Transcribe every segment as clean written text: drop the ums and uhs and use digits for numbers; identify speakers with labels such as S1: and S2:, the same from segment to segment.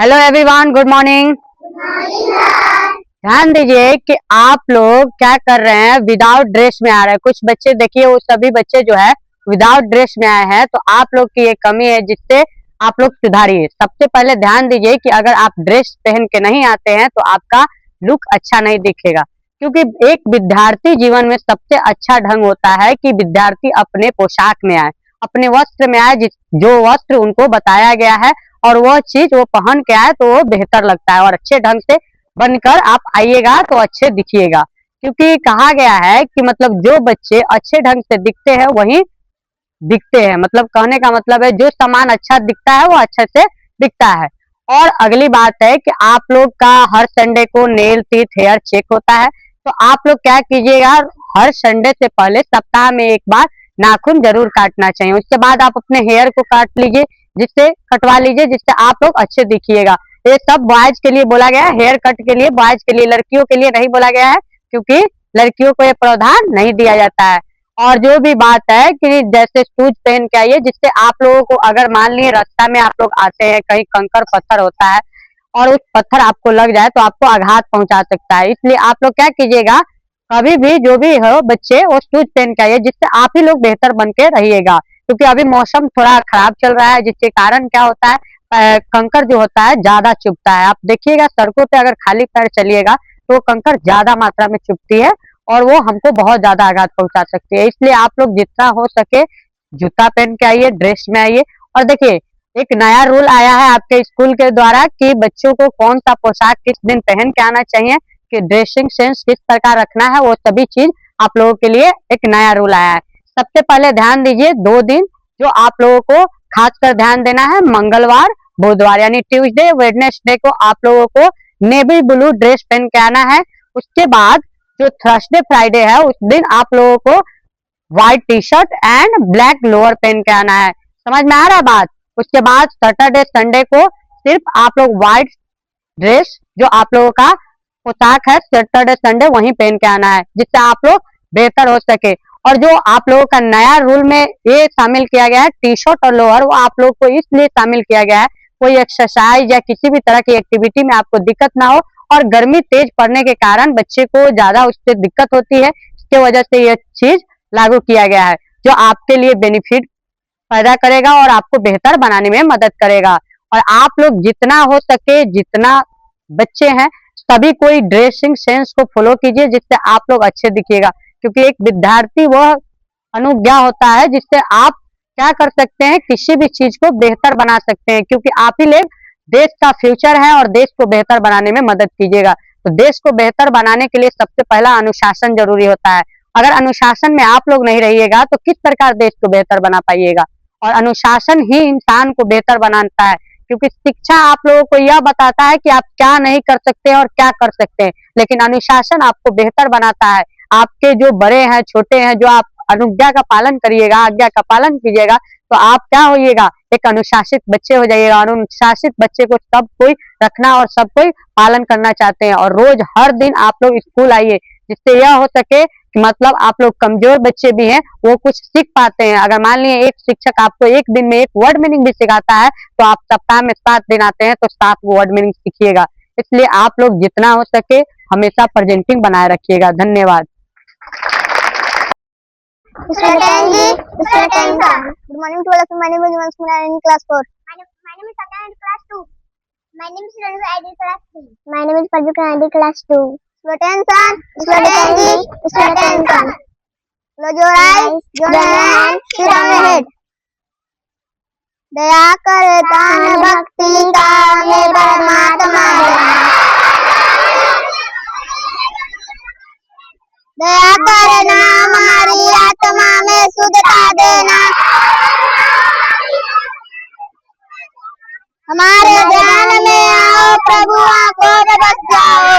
S1: Hello everyone, good morning. ध्यान दीजिए कि आप लोग क्या कर रहे हैं, विदाउट ड्रेस में आ रहे हैं। कुछ बच्चे देखिए, वो सभी बच्चे जो है विदाउट ड्रेस में आए हैं, तो आप लोग की ये कमी है जिससे आप लोग सुधारिए। सबसे पहले ध्यान दीजिए कि अगर आप ड्रेस पहन के नहीं आते हैं तो आपका लुक अच्छा नहीं दिखेगा, क्योंकि एक विद्यार्थी जीवन में सबसे अच्छा ढंग होता है कि विद्यार्थी अपने पोशाक में आए, अपने वस्त्र में आए, जो वस्त्र उनको बताया गया है और वह चीज वो पहन के आए तो वो बेहतर लगता है। और अच्छे ढंग से बनकर आप आइएगा तो अच्छे दिखिएगा, क्योंकि कहा गया है कि मतलब जो बच्चे अच्छे ढंग से दिखते हैं वही दिखते हैं। मतलब कहने का मतलब है, जो सामान अच्छा दिखता है वो अच्छे से दिखता है। और अगली बात है कि आप लोग का हर संडे को नेल टीथ हेयर चेक होता है, तो आप लोग क्या कीजिएगा, हर संडे से पहले सप्ताह में एक बार नाखून जरूर काटना चाहिए। उसके बाद आप अपने हेयर को काट लीजिए, जिससे कटवा लीजिए, जिससे आप लोग अच्छे दिखिएगा। ये सब बॉयज के लिए बोला गया है, हेयर कट के लिए बॉयज के लिए, लड़कियों के लिए नहीं बोला गया है, क्योंकि लड़कियों को ये प्रावधान नहीं दिया जाता है। और जो भी बात है कि जैसे शूज पहन के आइए, जिससे आप लोगों को अगर मान लिए रास्ता में आप लोग आते हैं, कहीं कंकर पत्थर होता है और उस पत्थर आपको लग जाए तो आपको आघात पहुंचा सकता है। इसलिए आप लोग क्या कीजिएगा, कभी भी जो भी हो बच्चे, वो शूज पहन के आइए, जिससे आप ही लोग बेहतर बन के रहिएगा। क्योंकि अभी मौसम थोड़ा खराब चल रहा है, जिसके कारण क्या होता है, कंकर जो होता है ज्यादा चुभता है। आप देखिएगा सड़कों पे अगर खाली पैर चलिएगा तो कंकर ज्यादा मात्रा में चुभती है और वो हमको बहुत ज्यादा आघात पहुंचा सकती है। इसलिए आप लोग जितना हो सके जूता पहन के आइए, ड्रेस में आइए। और देखिए, एक नया रूल आया है आपके स्कूल के द्वारा कि बच्चों को कौन सा पोशाक किस दिन पहन के आना चाहिए, कि ड्रेसिंग सेंस किस प्रकार रखना है, वो सभी चीज आप लोगों के लिए एक नया रूल आया है। सबसे पहले ध्यान दीजिए, 2 दिन जो आप लोगों को खासकर ध्यान देना है, मंगलवार बुधवार यानी ट्यूसडे वेडनेसडे को आप लोगों को नेवी ब्लू ड्रेस पहन के आना है। उसके बाद जो थर्सडे फ्राइडे है, उस दिन आप लोगों को white T shirt and black lower पहन के आना है। समझ में आ रहा है बात? उसके बाद सैटरडे संडे को सिर्फ आप लोग व्हाइट ड्रेस, जो आप लोगों का पोशाक है सैटरडे संडे, वहीं पहन के आना है, जिससे आप लोग बेहतर हो सके। और जो आप लोगों का नया रूल में ये शामिल किया गया है, टी शर्ट और लोअर, वो आप लोग को इसलिए शामिल किया गया है, कोई एक्सरसाइज या किसी भी तरह की एक्टिविटी में आपको दिक्कत ना हो। और गर्मी तेज पड़ने के कारण बच्चे को ज्यादा उससे दिक्कत होती है, इसके वजह से यह चीज लागू किया गया है, जो आपके लिए बेनिफिट पैदा करेगा और आपको बेहतर बनाने में मदद करेगा। और आप लोग जितना हो सके, जितना बच्चे हैं सभी कोई ड्रेसिंग सेंस को फॉलो कीजिए, जिससे आप लोग अच्छे दिखिएगा। क्योंकि एक विद्यार्थी वह अनुज्ञा होता है जिससे आप क्या कर सकते हैं, किसी भी चीज को बेहतर बना सकते हैं, क्योंकि आप ही लोग देश का फ्यूचर है और देश को बेहतर बनाने में मदद कीजिएगा। तो देश को बेहतर बनाने के लिए सबसे पहला अनुशासन जरूरी होता है। अगर अनुशासन में आप लोग नहीं रहिएगा तो किस प्रकार देश को बेहतर बना पाइएगा। और अनुशासन ही इंसान को बेहतर बनाता है, क्योंकि शिक्षा आप लोगों को यह बताता है कि आप क्या नहीं कर सकते और क्या कर सकते हैं, लेकिन अनुशासन आपको बेहतर बनाता है। आपके जो बड़े हैं छोटे हैं, जो आप अनुज्ञा का पालन करिएगा, आज्ञा का पालन कीजिएगा, तो आप क्या होइएगा, एक अनुशासित बच्चे हो जाइएगा। अनुशासित बच्चे को सब कोई रखना और सब कोई पालन करना चाहते हैं। और रोज हर दिन आप लोग स्कूल आइए, जिससे यह हो सके कि मतलब आप लोग कमजोर बच्चे भी हैं वो कुछ सीख पाते हैं। अगर मान लीजिए एक शिक्षक आपको एक दिन में एक वर्ड मीनिंग भी सिखाता है, तो आप सप्ताह में 7 दिन आते हैं तो 7 वर्ड मीनिंग सीखिएगा। इसलिए आप लोग जितना हो सके हमेशा प्रेजेंटिंग बनाए रखिएगा। धन्यवाद।
S2: Mr. Kenji, Mr. Kenka. Good morning to all of you. My name is Himanshu Kumar in class 4. My name is Satya in class 2. My name is Ranu ID class 3. My name is Pajuka ID class 2. Slow attention, Mr. Kenji, Mr. Kenka. Close your eyes, your hands, sit on your head. दया कर दान भक्ति का मैं परमात्मा देना। दया करना हमारी आत्मा में शुद्धता देना। हमारे ध्यान में आओ प्रभु, आंखों में बस जाओ।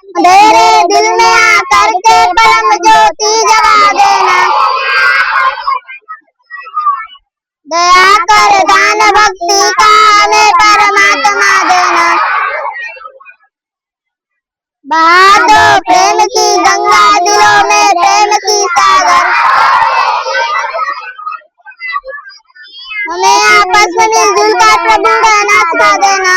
S2: अंधेरे दिल में आकर के परम ज्योति जगा देना। दया कर दान भक्ति का हमें परमात्मा देना। बहा दो प्रेम की गंगा दिलों में, प्रेम की सागर। हमें आपस में मिलजुल कर प्रभु रहना सिखा देना।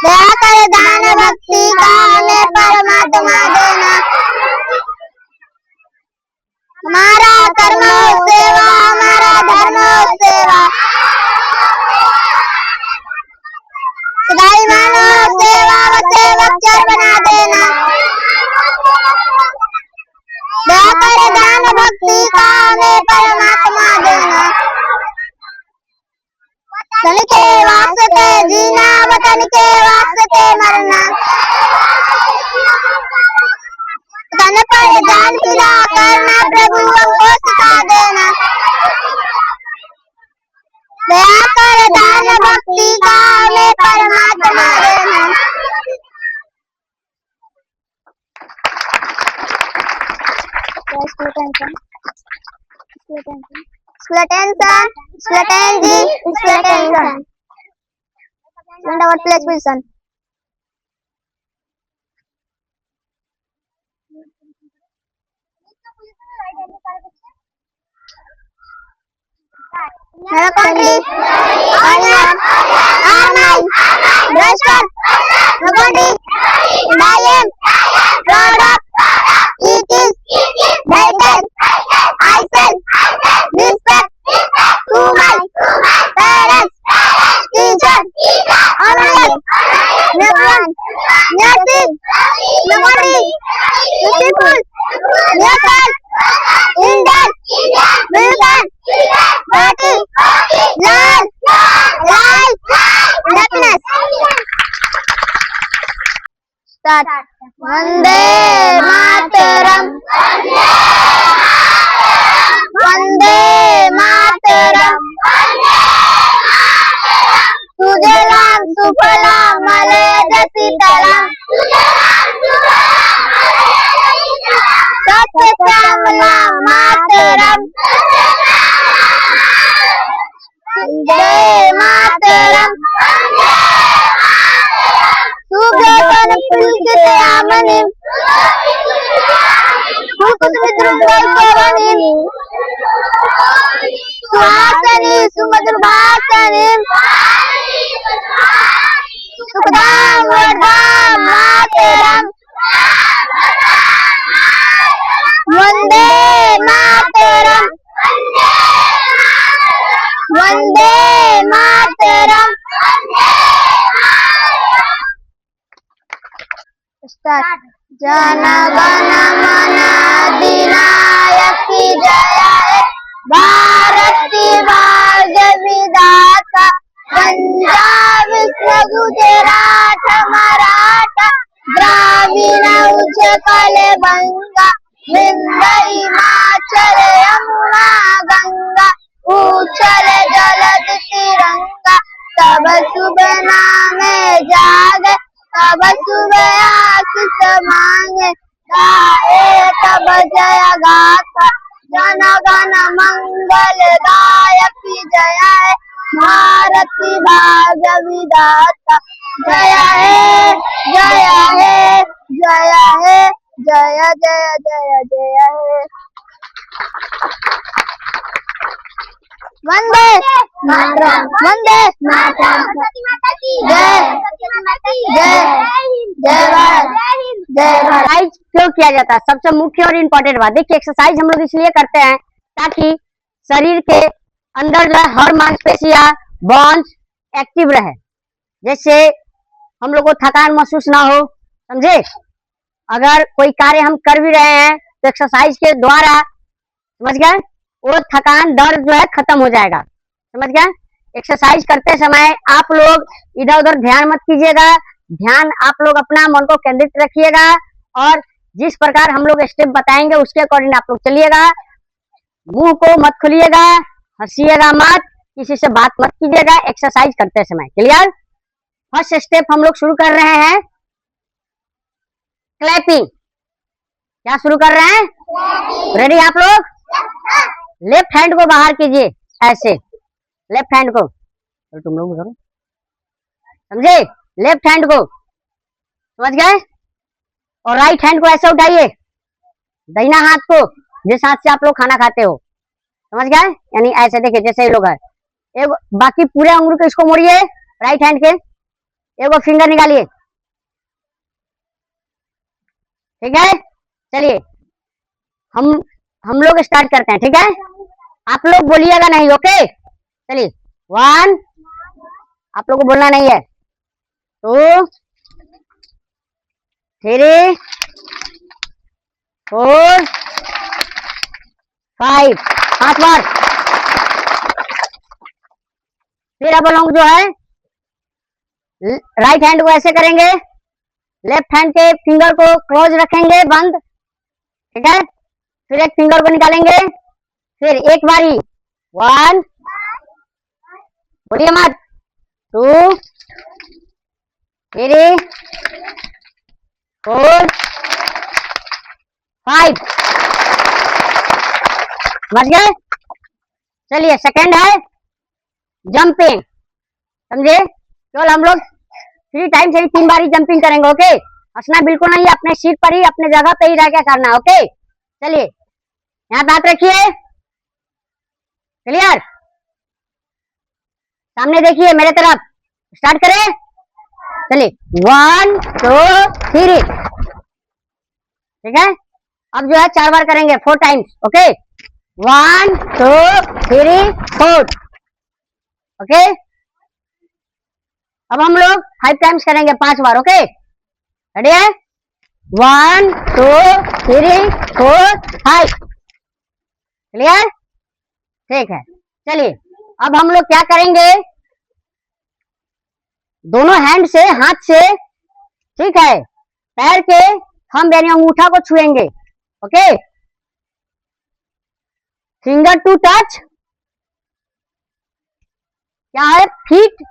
S2: दया कर दान भक्ति का हमें परमात्मा देना। हमारा कर्म हो सेवा, हमारा धर्म हो सेवा। सदाई मानव सेवा व सेवक चर बना देना। दया कर दान भक्ति का हमें परमात्मा देना। तन के वास्ते जीना, वतन के वास्ते मरना। तन पर जान फिरा करना प्रभु हमको सिखा देना। दया कर दान भक्ति का हमें परमात्मा देना। Stand our place, Wilson. Our country, our land, our mind, Rashtra, our country, and I am proud of. It is vital. I send respect to my parents, teachers, honorable, everyone, nursing, nobody, people, yourself, Indian, Wilson, party, love, life, happiness. Start. Vande Mataram. Vande Mataram. Sujalam Sufalam Malayja Sitaram. Satya Shamalam Mataram. Vande Mataram. Sugapan Pulkite Amanim. Sukusumitrum Suhasani Sumadurbasanim. Sukadam Vardham Mataram. Vande Mataram. Vande Mataram. Start. Jana Gana Mana Adinayaki Jaya Hai. Bharat ki Bhagya Vidhata. Punjab, Gujarat, Maratha, Dravina, Uttakal, Banga, Vindhya, Himachal, Yamuna, Ganga, Uchal Jalad Tiranga. तब सुबह नामे जागे, तब सुबह आशीष मांगे, गाए तब जय गाथा, जन गण मंगल दायक जय है, भारत की भाग्य विधाता। जय है, जय है, जय है, जय जय जय जय है। वंदे मातरम, वंदे मातरम, जय जय जय भारत, जय भारत।
S1: एक्सरसाइज क्यों किया जाता है? सबसे मुख्य और इम्पोर्टेंट बात, देखिए एक्सरसाइज हम लोग इसलिए करते हैं ताकि शरीर के अंदर जो हर मांसपेशियां बोन्स एक्टिव रहे, जैसे हम लोग को थकान महसूस ना हो, समझे। अगर कोई कार्य हम कर भी रहे हैं तो एक्सरसाइज के द्वारा, समझ गए, वो थकान दर्द जो है खत्म हो जाएगा, समझ गए। एक्सरसाइज करते समय आप लोग इधर उधर ध्यान मत कीजिएगा, ध्यान आप लोग अपना मन को केंद्रित रखिएगा और जिस प्रकार हम लोग स्टेप बताएंगे उसके अकॉर्डिंग आप लोग चलिएगा। मुंह को मत खोलिएगा, हंसिएगा मत, किसी से बात मत कीजिएगा एक्सरसाइज करते समय। क्लियर? फर्स्ट स्टेप हम लोग शुरू कर रहे हैं क्लैपिंग। क्या शुरू कर रहे हैं? रेडी आप लोग? लेफ्ट हैंड को बाहर कीजिए ऐसे, लेफ्ट हैंड को, तो तुम लोग करो, समझे। लेफ्ट हैंड को, समझ गए, और राइट हैंड को ऐसे उठाइए, दाहिना हाथ को जिस हाथ से आप लोग खाना खाते हो, समझ गए? यानी ऐसे देखिए जैसे ये लोग है, एक बाकी पूरे अंगूर को इसको मोड़िए राइट हैंड के, एक फिंगर निकालिए, ठीक है? चलिए हम लोग स्टार्ट करते हैं, ठीक है? आप लोग बोलिएगा नहीं, ओके? चलिए 1, आप लोग को बोलना नहीं है, 2, 3, 4, 5, 5 बार। फिर अब लोग जो है राइट हैंड को ऐसे करेंगे, लेफ्ट हैंड के फिंगर को क्लोज रखेंगे बंद, ठीक है? फिर एक फिंगर को निकालेंगे, फिर एक बारी 1, बोलिए मत, 2, 3, 4, 5, समझ गए? चलिए सेकंड है जंपिंग, समझे? केवल हम लोग 3 टाइम से 3 बार ही जंपिंग करेंगे, ओके? हंसना बिल्कुल नहीं, अपने सीट पर ही अपने जगह पे ही रह के करना, ओके? चलिए यहाँ पे हाथ रखिए, क्लियर? सामने देखिए मेरे तरफ, स्टार्ट करें? चलिए 1, 2, 3, ठीक है? अब जो है 4 बार करेंगे, 4 टाइम्स, ओके? 1, 2, 3, 4, ओके? अब हम लोग 5 टाइम्स करेंगे, 5 बार, ओके? रेडी है? 1, 2, 3, 4, 5, क्लियर? ठीक है। चलिए अब हम लोग क्या करेंगे, दोनों हैंड से, हाथ से, ठीक है, पैर के थंब यानी अंगूठा को छुएंगे, ओके? फिंगर टू टच, क्या है? Feet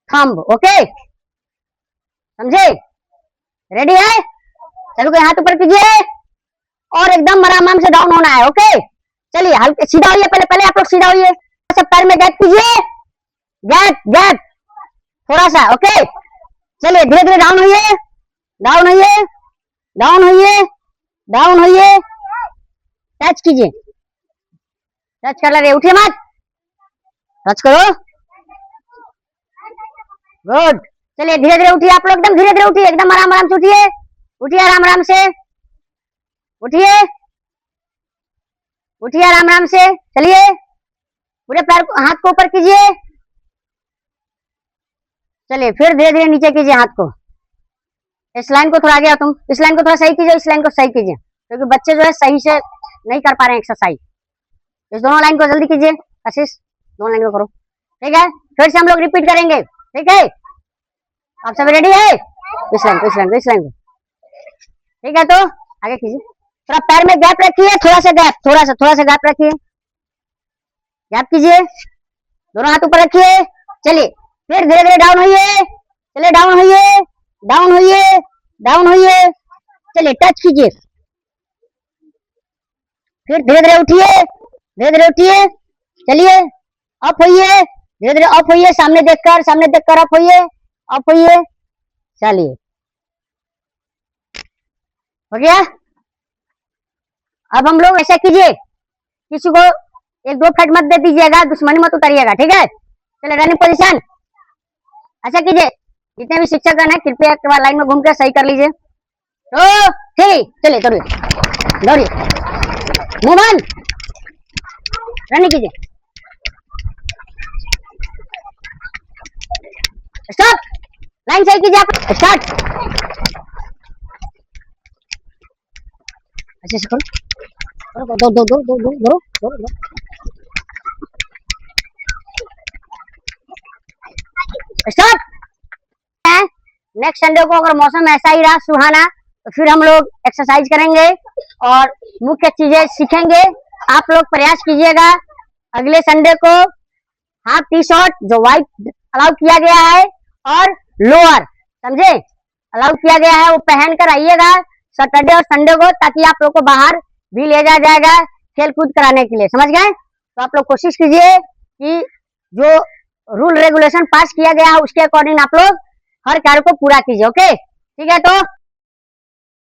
S1: thumb, okay? समझे? रेडी है? चलो हाथ ऊपर कीजिए और एकदम आराम से डाउन होना है, ओके? चलिए हल्के सीधा होइए, पहले आप लोग सीधा होइए, पैर में गैप कीजिए, गैप थोड़ा सा, ओके? चलिए धीरे धीरे डाउन होइए, डाउन होइए, डाउन होइए, डाउन होइए, टच कीजिए, टच कर रहे, उठिए मत, टच करो, गुड। चलिए धीरे धीरे उठिए, आप लोग एकदम धीरे धीरे उठिए, एकदम आराम से उठिए, उठिए आराम से, उठिए, उठिए आराम से। चलिए पूरे पैर को, हाथ को ऊपर कीजिए, चलिए फिर धीरे धीरे नीचे कीजिए हाथ को। इस लाइन को थोड़ा आगे आओ, तुम इस लाइन को थोड़ा सही कीजिए, इस लाइन को सही कीजिए, क्योंकि बच्चे जो है सही से नहीं कर पा रहे हैं एक्सरसाइज। इस दोनों लाइन को जल्दी कीजिए, आशीष दोनों लाइन को करो, ठीक है? फिर से हम लोग रिपीट करेंगे, ठीक है? आप सब रेडी है? इस लाइन को, ठीक है? तो आगे कीजिए, थोड़ा पैर में गैप रखिए, थोड़ा सा गैप रखिए, गैप कीजिए, दोनों हाथ ऊपर रखिए। चलिए फिर धीरे धीरे डाउन होइए, चलिए डाउन होइए, डाउन होइए, डाउन होइए, चलिए टच कीजिए, फिर धीरे धीरे उठिए, धीरे धीरे उठिए, चलिए अप होइए, धीरे धीरे अप होइए, सामने देखकर अप होइए, अप होइए, चलिए हो गया। अब हम लोग ऐसा कीजिए, किसी को 1-2 फट मत दे दीजिएगा, दुश्मनी मत उतारिएगा, ठीक है? चलिए रनिंग पोजीशन, ऐसा कीजिए, जितने भी शिक्षकगण है कृपया एक बार लाइन में घूम कर सही कर लीजिए। तो ठीक, चलिए दौड़िए, मुंह बंद, रनिंग कीजिए, स्टॉप, लाइन सही कीजिए, आप स्टार्ट, अच्छे से करो, दो, स्टॉप। नेक्स्ट संडे को अगर मौसम ऐसा ही रहा सुहाना, तो फिर हम लोग एक्सरसाइज करेंगे और मुख्य चीजें सीखेंगे। आप लोग प्रयास कीजिएगा अगले संडे को हाफ टी शर्ट जो व्हाइट अलाउ किया गया है और लोअर, समझे, अलाउ किया गया है, वो पहन कर आइएगा सैटरडे और संडे को, ताकि आप लोग को बाहर भी ले जाया जाएगा खेल कूद कराने के लिए, समझ गए? तो आप लोग कोशिश कीजिए कि जो रूल रेगुलेशन पास किया गया है उसके अकॉर्डिंग आप लोग हर कार्य को पूरा कीजिए, ओके? ठीक है, तो